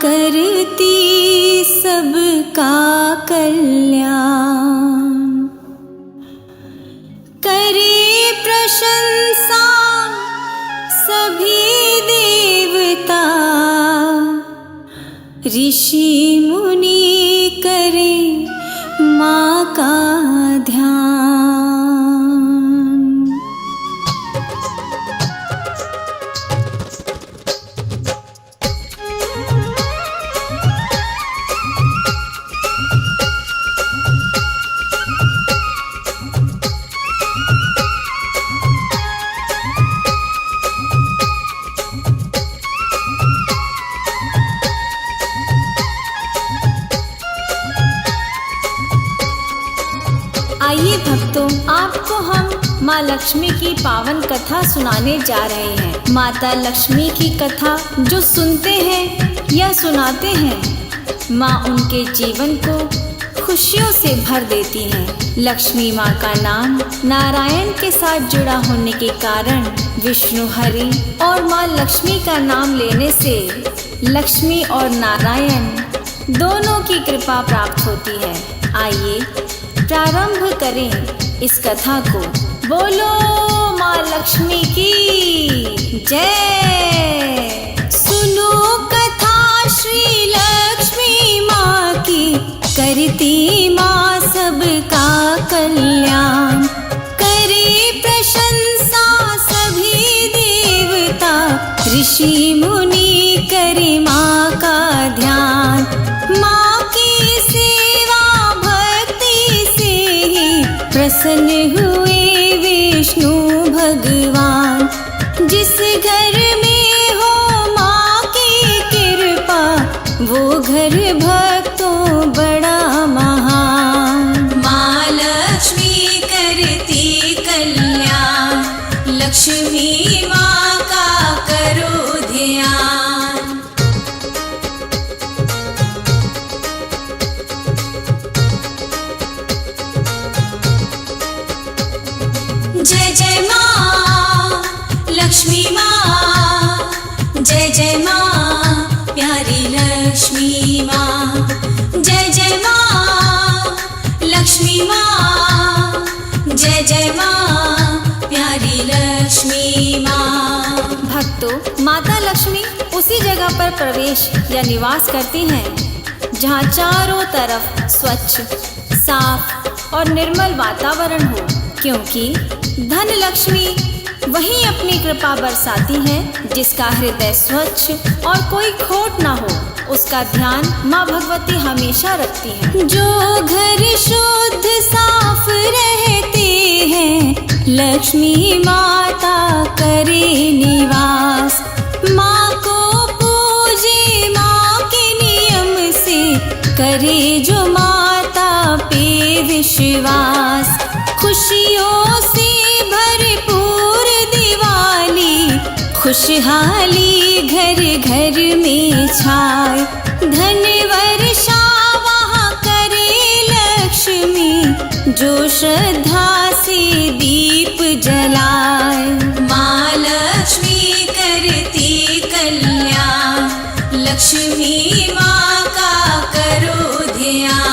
करती सबका कल्याण, करे प्रशंसा सभी देवता, ऋषि मुनि करे माँ का ध्यान। आइए भक्तों, आपको हम माँ लक्ष्मी की पावन कथा सुनाने जा रहे हैं। माता लक्ष्मी की कथा जो सुनते हैं या सुनाते हैं, माँ उनके जीवन को खुशियों से भर देती हैं। लक्ष्मी माँ का नाम नारायण के साथ जुड़ा होने के कारण विष्णु हरि और माँ लक्ष्मी का नाम लेने से लक्ष्मी और नारायण दोनों की कृपा प्राप्त होती है। आइए प्रारंभ करें इस कथा को। बोलो माँ लक्ष्मी की जय। सुनो कथा श्री लक्ष्मी माँ की, करती माँ सबका कल्याण, करे प्रशंसा सभी देवता, ऋषि मुनि करे माँ का ध्यान। माँ की सेवा भक्ति से ही प्रसन्न हुए विष्णु भगवान। जिस घर में हो माँ की कृपा, वो घर भक्तों बड़ा महान। माँ लक्ष्मी करती कल्याण, लक्ष्मी माँ का करो ध्यान। जय जय माँ लक्ष्मी माँ, जय जय माँ प्यारी लक्ष्मी माँ। जय जय माँ लक्ष्मी माँ, जय जय माँ प्यारी लक्ष्मी माँ। भक्तों, माता लक्ष्मी उसी जगह पर प्रवेश या निवास करती हैं जहाँ चारों तरफ स्वच्छ, साफ और निर्मल वातावरण हो, क्योंकि धन लक्ष्मी वहीं अपनी कृपा बरसाती हैं। जिसका हृदय स्वच्छ और कोई खोट ना हो, उसका ध्यान माँ भगवती हमेशा रखती हैं। जो घर शुद्ध साफ रहते हैं, लक्ष्मी माता करे निवास। माँ को पूजे माँ के नियम से, करे जो माता पे विश्वास। खुशियों से भरपूर दिवाली, खुशहाली घर घर में छाए। धन वर्षा वहाँ करे लक्ष्मी, जो श्रद्धा से दीप जलाए। माँ लक्ष्मी करती कल्याण, लक्ष्मी माँ का करो ध्यान।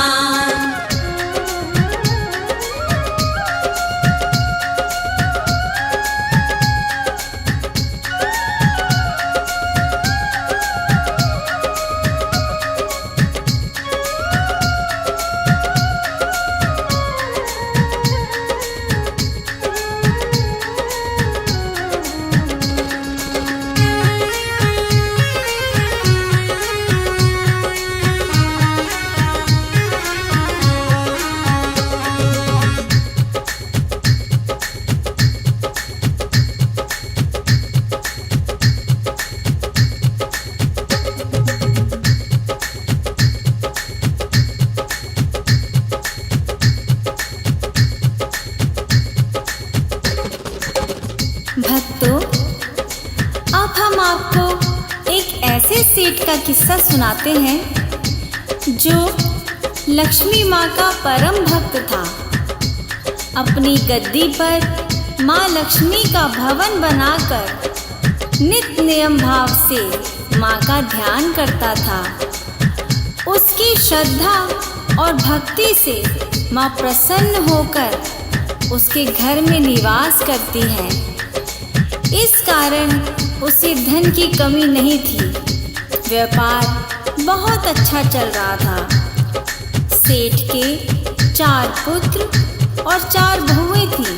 भक्तों, अब हम आपको एक ऐसे सेठ का किस्सा सुनाते हैं जो लक्ष्मी माँ का परम भक्त था। अपनी गद्दी पर माँ लक्ष्मी का भवन बनाकर नित्य नियम भाव से माँ का ध्यान करता था। उसकी श्रद्धा और भक्ति से माँ प्रसन्न होकर उसके घर में निवास करती है। इस कारण उसे धन की कमी नहीं थी। व्यापार बहुत अच्छा चल रहा था। सेठ के 4 पुत्र और 4 बहुएं थीं।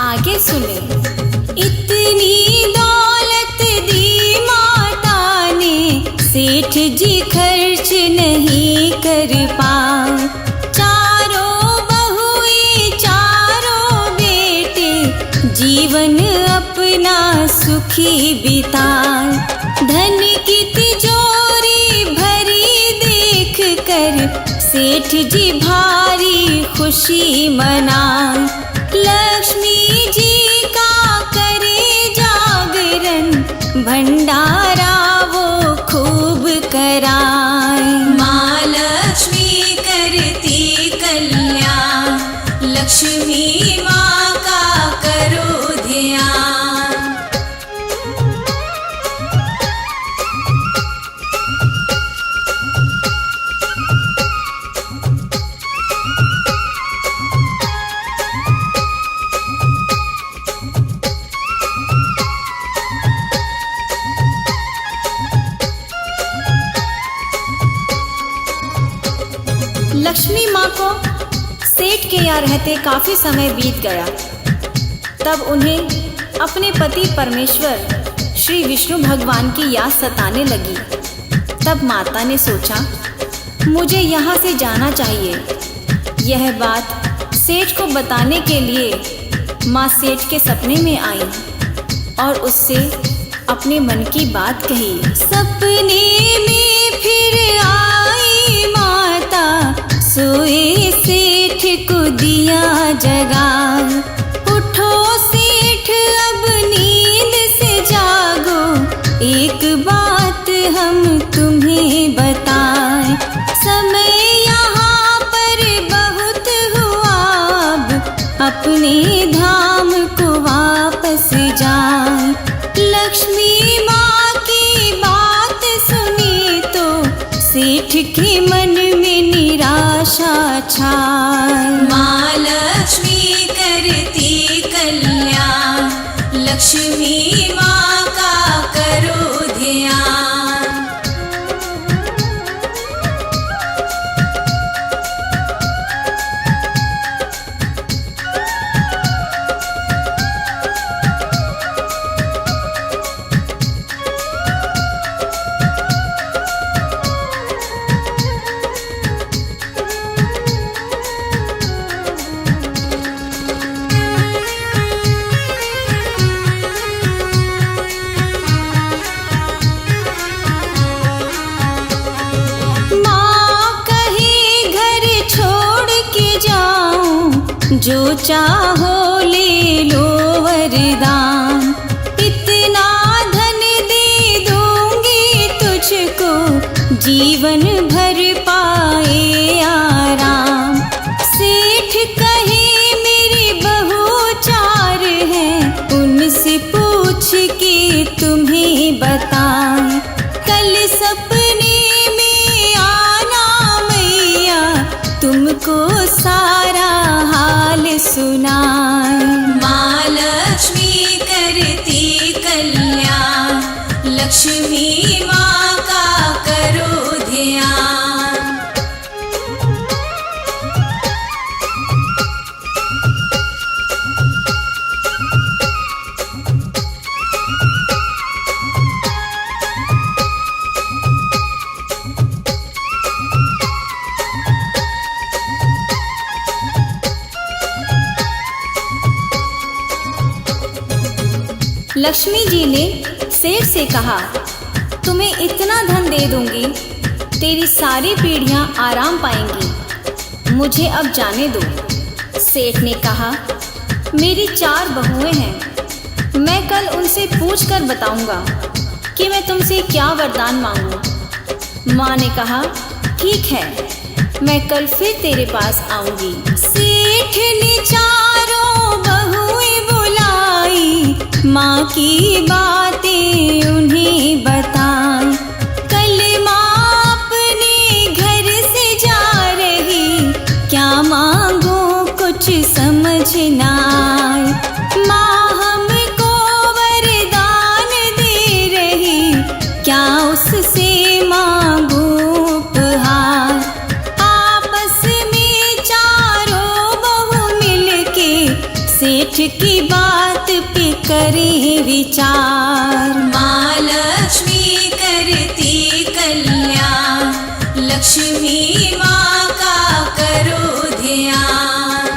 आगे सुने। इतनी दौलत दी माता ने, सेठ जी खर्च नहीं कर पाए। चारों बहुएं, चारों बेटे, जीवन अपना सुखी बिताए। धन की तिजोरी भरी देख कर सेठ जी भारी खुशी मनाए। लक्ष्मी जी का करे जागरण, भंडारा वो खूब कराए। माँ लक्ष्मी करती कल्याण, लक्ष्मी माँ का करो ध्यान। लक्ष्मी माँ को सेठ के यहाँ रहते काफी समय बीत गया। तब उन्हें अपने पति परमेश्वर श्री विष्णु भगवान की याद सताने लगी। तब माता ने सोचा, मुझे यहाँ से जाना चाहिए। यह बात सेठ को बताने के लिए माँ सेठ के सपने में आई और उससे अपने मन की बात कही। सपने में फिर आई माता, सोए सेठ को दिया जगा। उठो सेठ अब नींद से जागो, एक बात हम तुम्हें बताएं। समय यहाँ पर बहुत हुआ, अब अपने धाम को वापस जाए। लक्ष्मी माँ की बात सुनी तो सेठ के मन में निराशा छाए। माँ लक्ष्मी करती कल्याण, लक्ष्मी माँ का करो ध्यान। जो चाहो ले लो वरदान, इतना धन दे दूंगी तुझको, जीवन भर पाए आराम। सेठ कहे मेरी बहू 4 हैं, उनसे पूछ के तुम्हें बताएं। कल सपने में आना मैया, तुमको सारा सुनाए। माँ लक्ष्मी करती कल्याण, लक्ष्मी माँ का करो ध्यान। लक्ष्मी जी ने सेठ से कहा, तुम्हें इतना धन दे दूंगी, तेरी सारी पीढ़ियां आराम पाएंगी, मुझे अब जाने दो। सेठ ने कहा, मेरी 4 बहुएं हैं, मैं कल उनसे पूछ कर बताऊंगा कि मैं तुमसे क्या वरदान मांगूं। माँ ने कहा, ठीक है, मैं कल फिर तेरे पास आऊंगी। सेठ ने 4 बहुएं बुलाई, माँ की बातें उन्हें बता। लक्ष्मी माँ का करो ध्यान।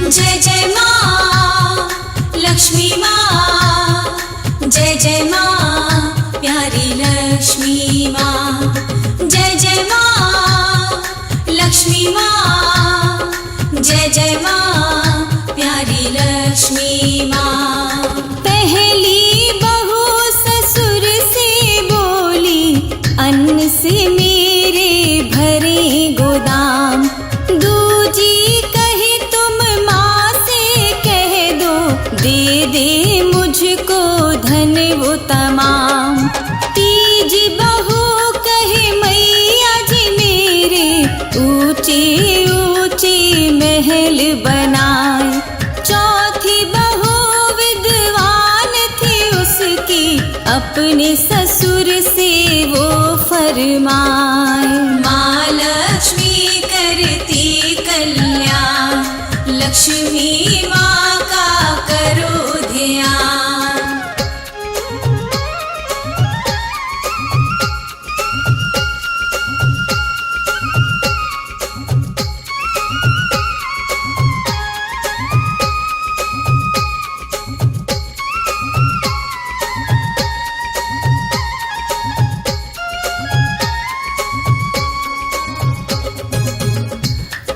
जय जय माँ लक्ष्मी माँ, जय जय माँ प्यारी लक्ष्मी माँ। जय जय माँ लक्ष्मी माँ, जय जय माँ प्यारी लक्ष्मी माँ। पहली बहू ससुर से बोली, अन्न से मेरे भरे गोदाम। दूजी कहे तुम माँ से कह दो, दे दे मुझको धन वो तमाम। तीजी बहू कहे मैया जी मेरे, ऊंचे ऊंचे महल बनाए। चौथी बहू विद्वान थी उसकी, अपने ससुर से वो फरमाए। माँ लक्ष्मी करती कल्याण, लक्ष्मी माँ का करो ध्यान।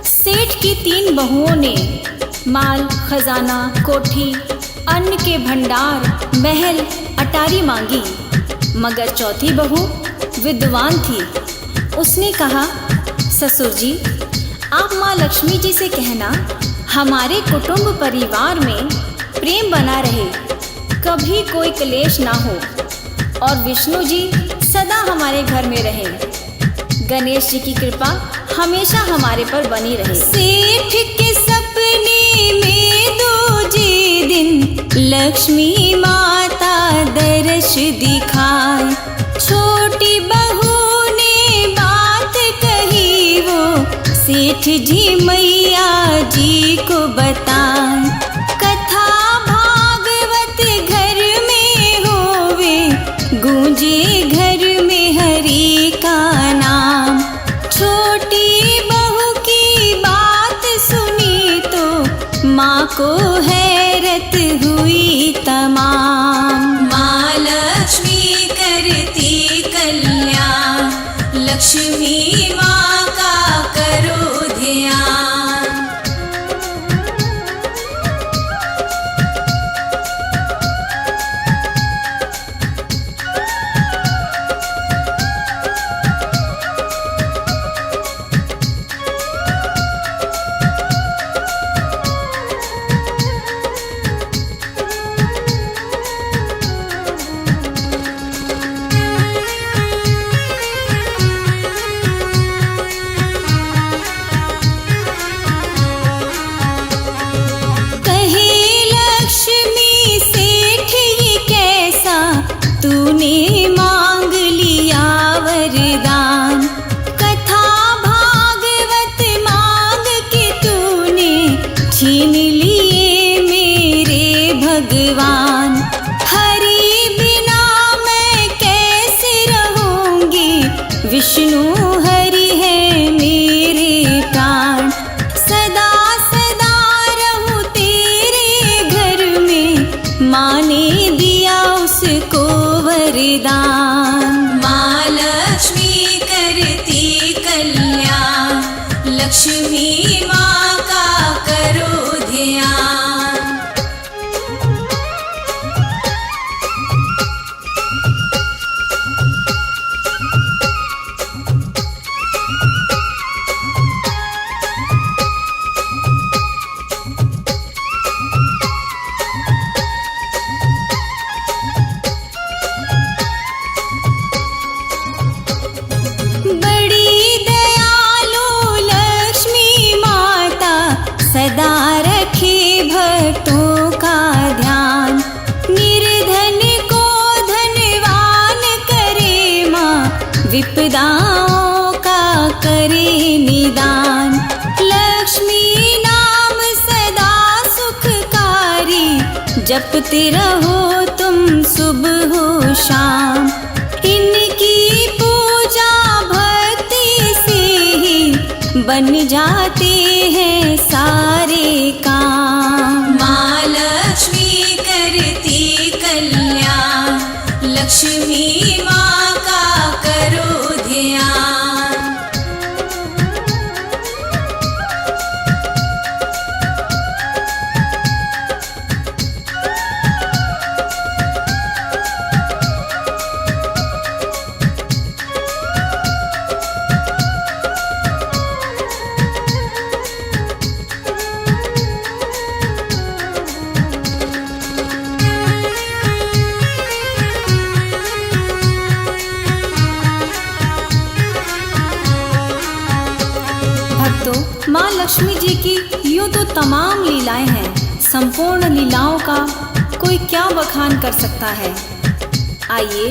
सेठ की 3 बहुओं ने माल, खजाना, कोठी, अन्न के भंडार, महल, अटारी मांगी, मगर चौथी बहू विद्वान थी। उसने कहा, ससुर जी आप माँ लक्ष्मी जी से कहना हमारे कुटुंब परिवार में प्रेम बना रहे, कभी कोई क्लेश ना हो, और विष्णु जी सदा हमारे घर में रहे। गणेश जी की कृपा हमेशा हमारे पर बनी रहे। सेठ के सपने में दूजे दिन लक्ष्मी माता दर्श दिखाए। छोटी बहू ने बात कही वो सेठ जी मैया जी को बताए। कथा भागवत घर में होवे, गूंजे घर में हरि का नाम। छोटी बहू की बात सुनी तो माँ को हैरत हुई तमाम। माँ लक्ष्मी करती कल्याण, लक्ष्मी माँ का करो ध्यान। तूने मांग लिया वरदान, कथा भागवत मांग के तूने छीन लिए मेरे भगवान। हरि बिना मैं कैसे रहूंगी, विष्णु हरि है मेरे प्राण। सदा सदा रहूं तेरे घर में, माँ ने दिया उसको वरदान। माँ लक्ष्मी करती कल्याण, लक्ष्मी माँ का करो ध्यान। रोते रहो तुम सुबह हो शाम, इनकी पूजा भक्ति से ही बन जाते हैं सारे काम। माँ लक्ष्मी करती कल्याण, लक्ष्मी माँ का करो ध्यान। माँ लक्ष्मी जी की यूँ तो तमाम लीलाएं हैं, संपूर्ण लीलाओं का कोई क्या बखान कर सकता है। आइए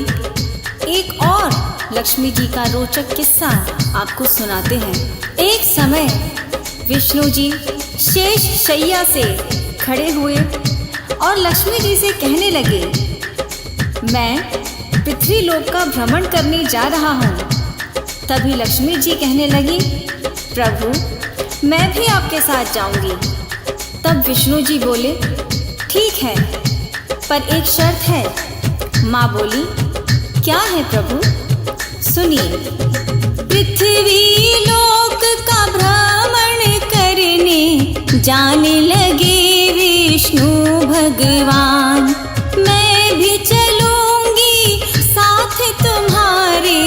एक और लक्ष्मी जी का रोचक किस्सा आपको सुनाते हैं। एक समय विष्णु जी शेष शैया से खड़े हुए और लक्ष्मी जी से कहने लगे, मैं पृथ्वी लोक का भ्रमण करने जा रहा हूँ। तभी लक्ष्मी जी कहने लगी, प्रभु मैं भी आपके साथ जाऊंगी। तब विष्णु जी बोले, ठीक है, पर एक शर्त है। माँ बोली, क्या है प्रभु? सुनिए। पृथ्वी लोक का भ्रमण करने जाने लगे विष्णु भगवान, मैं भी चलूंगी साथ तुम्हारे,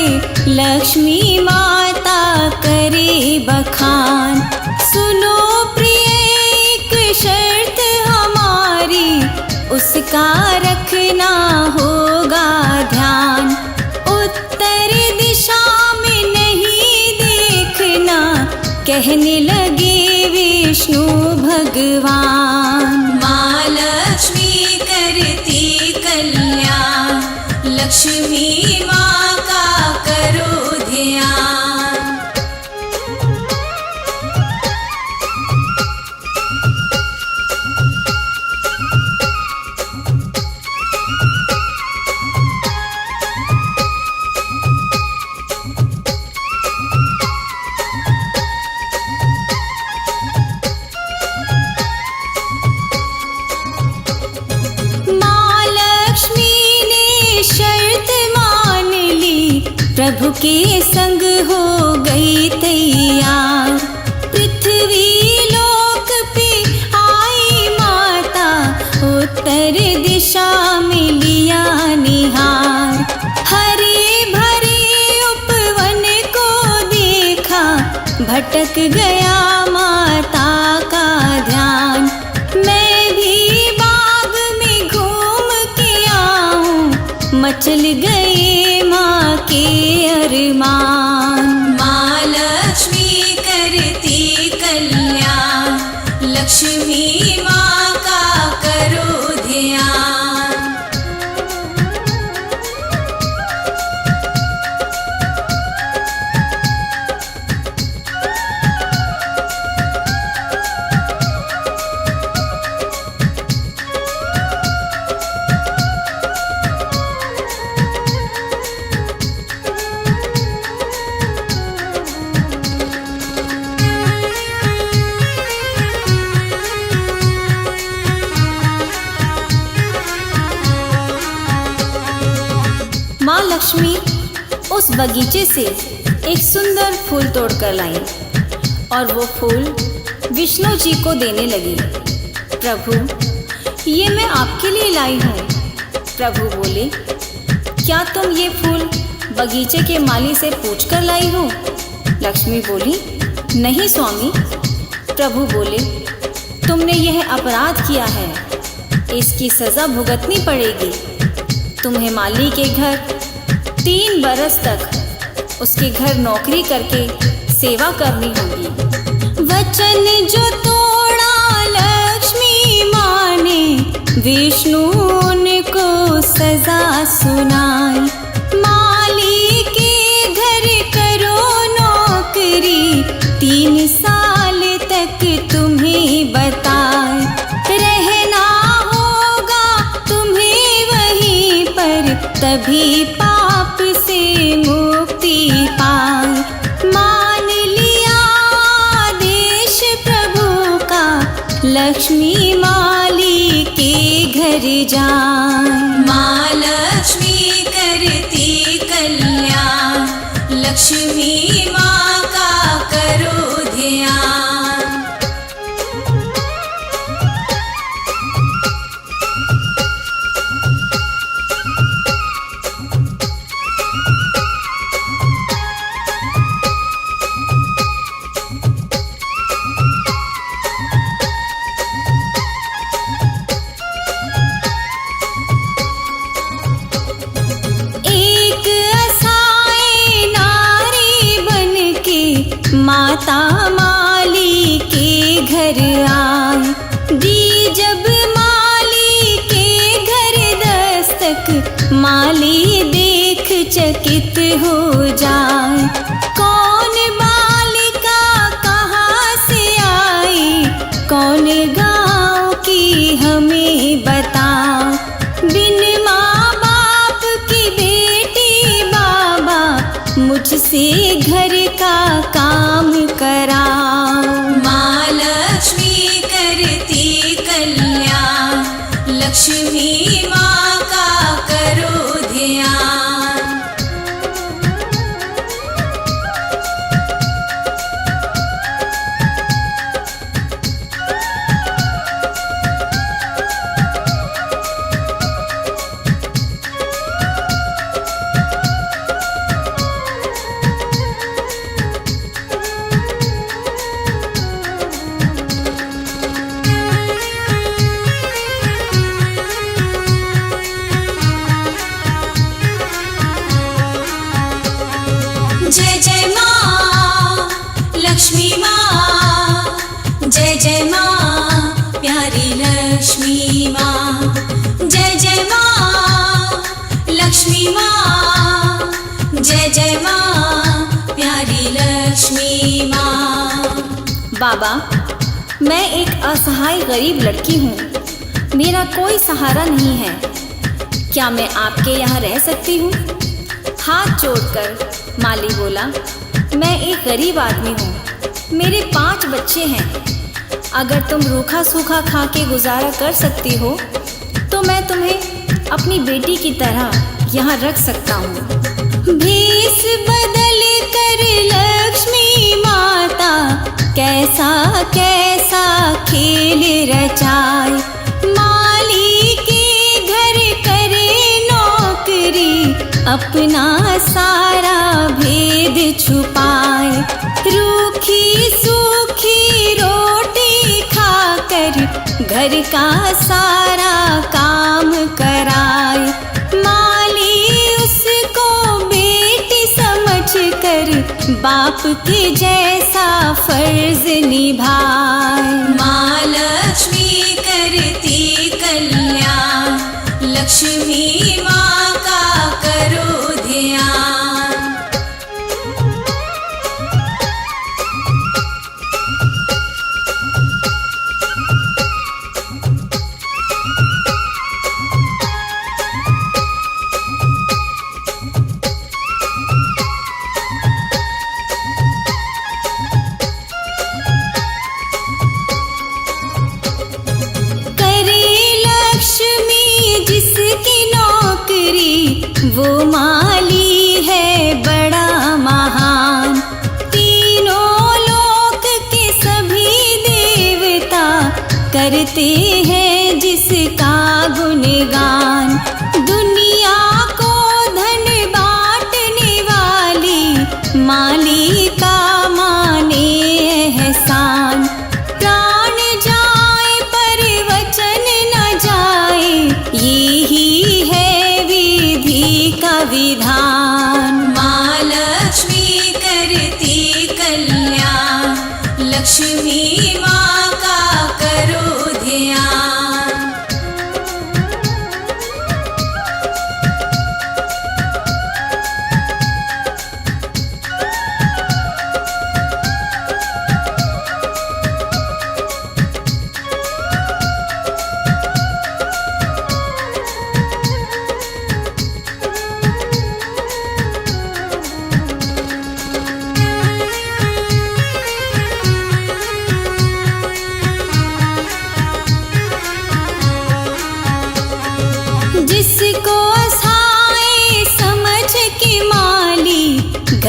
लक्ष्मी माता करे बखान। सुनो प्रिय एक शर्त हमारी, उसका रखना होगा ध्यान। उत्तर दिशा में नहीं देखना, कहने लगे विष्णु भगवान। माँ लक्ष्मी करती कल्याण, लक्ष्मी माँ का करो ध्यान। प्रभु के संग हो गई तैयार, पृथ्वी लोक पे आई माता, उत्तर दिशा में लिया निहार। हरे भरे उपवन को देखा, भटक गया माता का ध्यान। मैं भी बाग में घूम के आऊं, मचल गए माँ के अरमान। माँ लक्ष्मी करती कल्याण, लक्ष्मी माँ का करो ध्यान। माँ लक्ष्मी उस बगीचे से एक सुंदर फूल तोड़कर लाई और वो फूल विष्णु जी को देने लगी। प्रभु ये मैं आपके लिए लाई हूँ। प्रभु बोले, क्या तुम ये फूल बगीचे के माली से पूछ कर लाई हो? लक्ष्मी बोली, नहीं स्वामी। प्रभु बोले, तुमने यह अपराध किया है, इसकी सज़ा भुगतनी पड़ेगी। तुम्हें माली के घर 3 बरस तक उसके घर नौकरी करके सेवा करनी होगी। वचन जो तोड़ा लक्ष्मी माँ ने, विष्णु उनको सजा सुनाई। माली के घर करो नौकरी, 3 साल तक तुम्हें बताए। रहना होगा तभी पाप से मुक्ति पाए। मान लिया आदेश प्रभु का, लक्ष्मी माली के घर जाए। माँ लक्ष्मी करती कल्याण, लक्ष्मी माँ का करो ध्यान। माता माली के घर आए। दी जब माली के घर दस्तक, माली देख चकित हो जाए। कौन बालिका कहाँ से आई, कौन गाँव की हमें बताओ। बिन माँ बाप की बेटी बाबा, मुझसे घर का काम कराओ। माँ लक्ष्मी करती कल्याण, लक्ष्मी माँ का करो ध्यान। जय जय माँ लक्ष्मी माँ, जय जय माँ प्यारी लक्ष्मी माँ। जय जय माँ लक्ष्मी माँ, जय जय माँ प्यारी लक्ष्मी माँ। बाबा, मैं एक असहाय गरीब लड़की हूँ, मेरा कोई सहारा नहीं है। क्या मैं आपके यहाँ रह सकती हूँ? हाथ जोड़कर माली बोला, मैं एक गरीब आदमी हूँ, मेरे 5 बच्चे हैं। अगर तुम रूखा सूखा खा के गुजारा कर सकती हो तो मैं तुम्हें अपनी बेटी की तरह यहाँ रख सकता हूँ। भेष बदल कर लक्ष्मी माता, कैसा कैसा खेल रचाए। माली के घर करे नौकरी, अपना सारा भेद छुपाए। रूखी सूखी रोटी खाकर घर का सारा काम कराए। माली उसको बेटी समझकर बाप के जैसा फर्ज निभाए। माँ लक्ष्मी करती कल्याण, लक्ष्मी माँ का करो ध्यान। वो माली है बड़ा महान, तीनों लोक के सभी देवता करते हैं जिसका गुणगान। दुनिया को धन बांटने वाली माली का माने एहसान। प्राण जाए पर वचन न जाए, यही है का विधान। माँ लक्ष्मी करती कल्याण, लक्ष्मी माँ का करो ध्यान।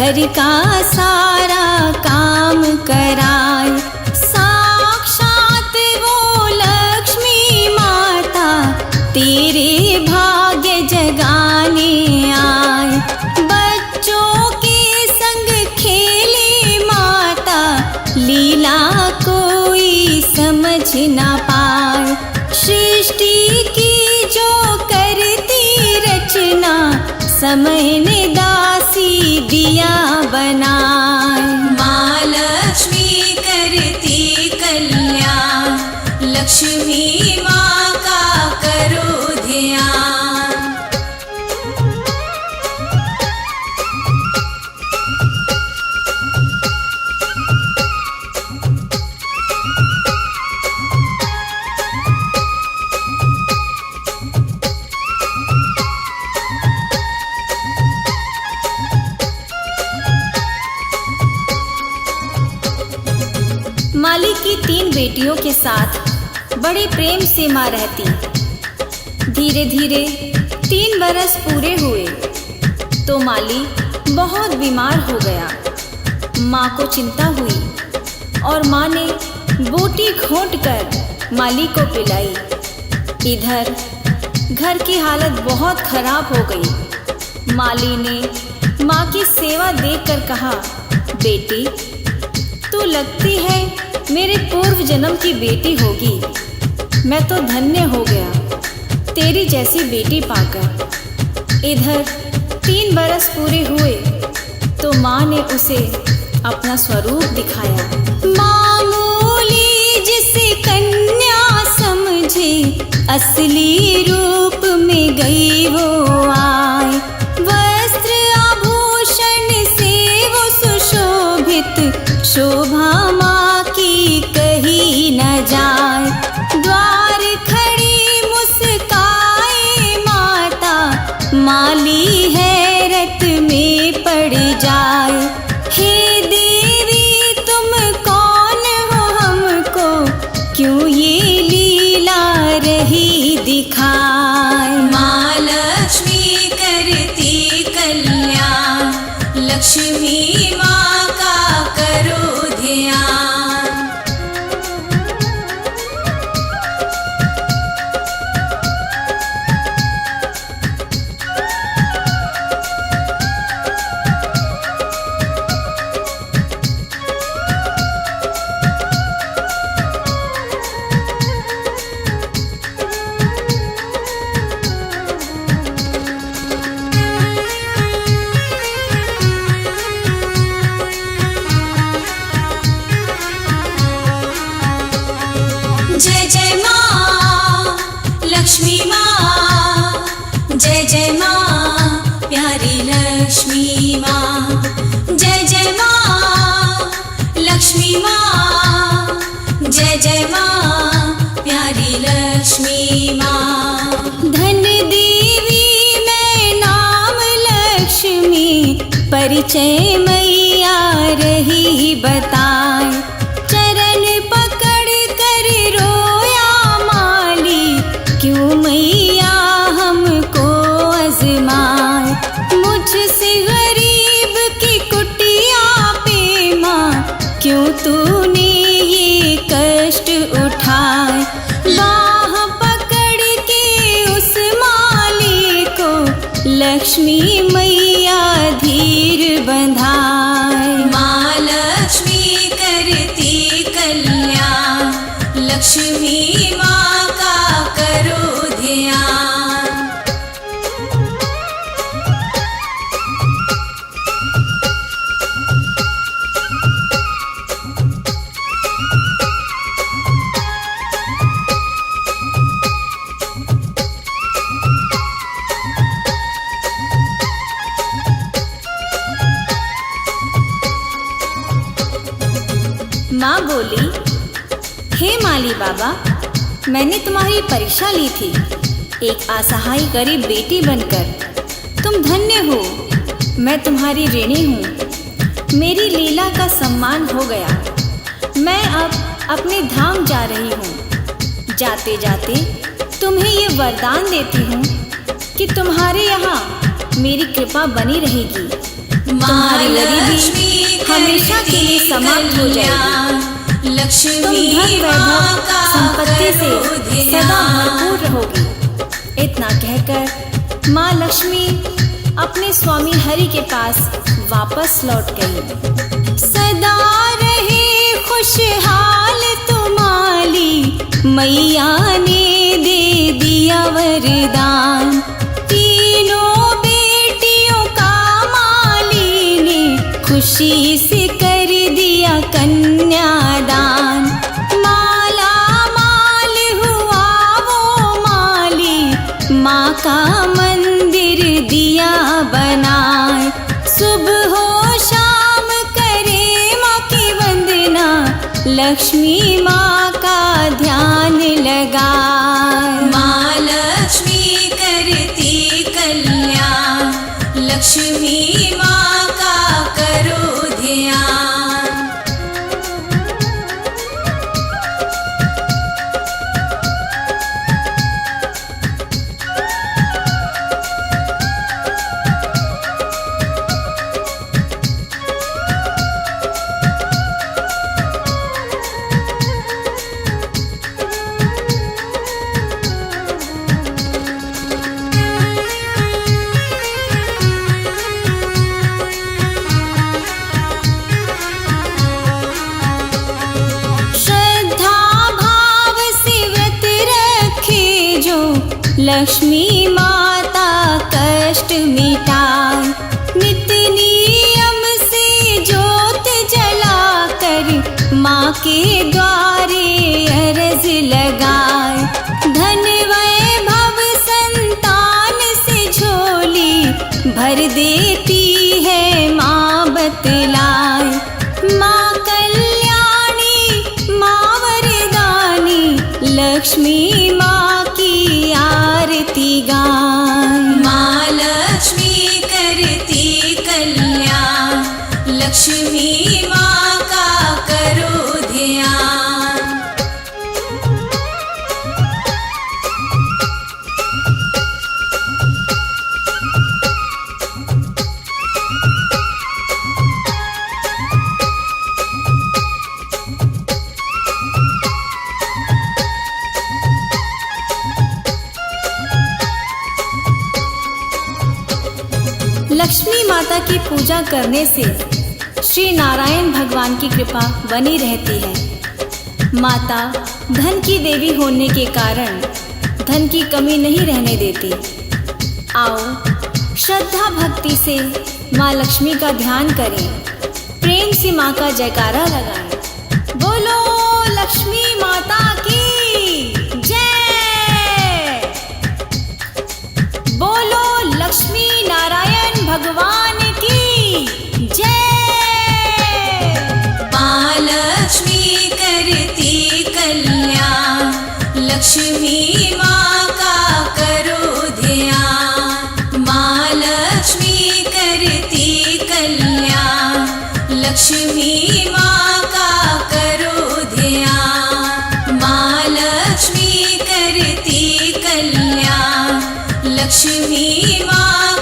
घर का सारा काम कराए। साक्षात वो लक्ष्मी माता तेरे भाग्य जगाने आए। बच्चों के संग खेले माता, लीला कोई समझ ना पाए। सृष्टि की जो करती रचना, समय ने दासी दिया बनाए। माँ लक्ष्मी करती कल्याण, लक्ष्मी माँ का करो ध्यान। माली की 3 बेटियों के साथ बड़े प्रेम से माँ रहती। धीरे धीरे 3 बरस पूरे हुए तो माली बहुत बीमार हो गया। माँ को चिंता हुई और माँ ने बूटी घोंट कर माली को पिलाई। इधर घर की हालत बहुत खराब हो गई। माली ने माँ की सेवा देखकर कहा, बेटी तू लगती है मेरे पूर्व जन्म की बेटी होगी। मैं तो धन्य हो गया तेरी जैसी बेटी पाकर। इधर 3 बरस पूरे हुए तो माँ ने उसे अपना स्वरूप दिखाया। मामूली जिसे कन्या समझे, असली रूप में गई वो आए। वस्त्र आभूषण से वो सुशोभित, शोभा माँ की कही न जाए। द्वार खड़ी मुस्काए माता, माली हैरत में पड़ जाए। हे देवी तुम कौन हो, हमको क्यों ये लीला रही दिखाए। माँ लक्ष्मी करती कल्याण, लक्ष्मी माँ का करो ध्यान। जय जय माँ लक्ष्मी माँ, जय जय माँ प्यारी लक्ष्मी माँ। जय जय माँ लक्ष्मी माँ, जय जय माँ प्यारी लक्ष्मी माँ। धन देवी मैं नाम लक्ष्मी, परिचय मैया रही बताए। चरण पकड़ कर रोया माली, क्यों मैया हमको आजमाए। मुझसे गरीब की कुटिया पे माँ, क्यों तूने ये कष्ट उठाए। बाह पकड़ के उस माली को, लक्ष्मी मैया धीर बंधाए। माँ लक्ष्मी करती कल्याण, लक्ष्मी माँ का करो ध्यान। माँ बोली, हे माली बाबा, मैंने तुम्हारी परीक्षा ली थी एक असहाय गरीब बेटी बनकर। तुम धन्य हो, मैं तुम्हारी ऋणी हूँ। मेरी लीला का सम्मान हो गया। मैं अब अपने धाम जा रही हूँ। जाते जाते तुम्हें ये वरदान देती हूँ कि तुम्हारे यहाँ मेरी कृपा बनी रहेगी। तुम्हारी गरीबी हमेशा के लिए समाप्त हो जाएगी। लक्ष्मी तुम धन वैभव संपत्ति से सदा भरपूर रहोगी। इतना कहकर माँ लक्ष्मी अपने स्वामी हरि के पास वापस लौट गई। सदा रहे खुशहाल तुम्हारी मैया ने दे दिया वरदान। तीनों बेटियों का माली ने खुशी से कर दिया कन्यादान। माला माल हुआ वो माली, माँ का मंदिर दिया बनाए। सुबह हो शाम करे माँ की वंदना, लक्ष्मी माँ का ध्यान लगाए। माँ लक्ष्मी करती कल्याण, लक्ष्मी माँ का करो ध्यान। लक्ष्मी माता कष्ट मिटाए। नित्य नियम से जोत जलाकर माँ के द्वारे अरज लगाए। धन वैभव संतान से झोली भर देती है माँ बतलाए। माँ कल्याणी माँ वरदानी, लक्ष्मी माँ की आरती गाए। माँ लक्ष्मी करती कल्याण, लक्ष्मी माँ का करो ध्यान। लक्ष्मी माता की पूजा करने से श्री नारायण भगवान की कृपा बनी रहती है। माता धन की देवी होने के कारण धन की कमी नहीं रहने देती। आओ श्रद्धा भक्ति से माँ लक्ष्मी का ध्यान करें, प्रेम से माँ का जयकारा लगाएं। बोलो लक्ष्मी माता की जय। बोलो लक्ष्मी नारायण भगवान की जय। माँ लक्ष्मी करती कल्याण, लक्ष्मी माँ का करो ध्यान। माँ लक्ष्मी करती कल्याण, लक्ष्मी माँ का करो ध्यान। माँ लक्ष्मी करती कल्याण, लक्ष्मी माँ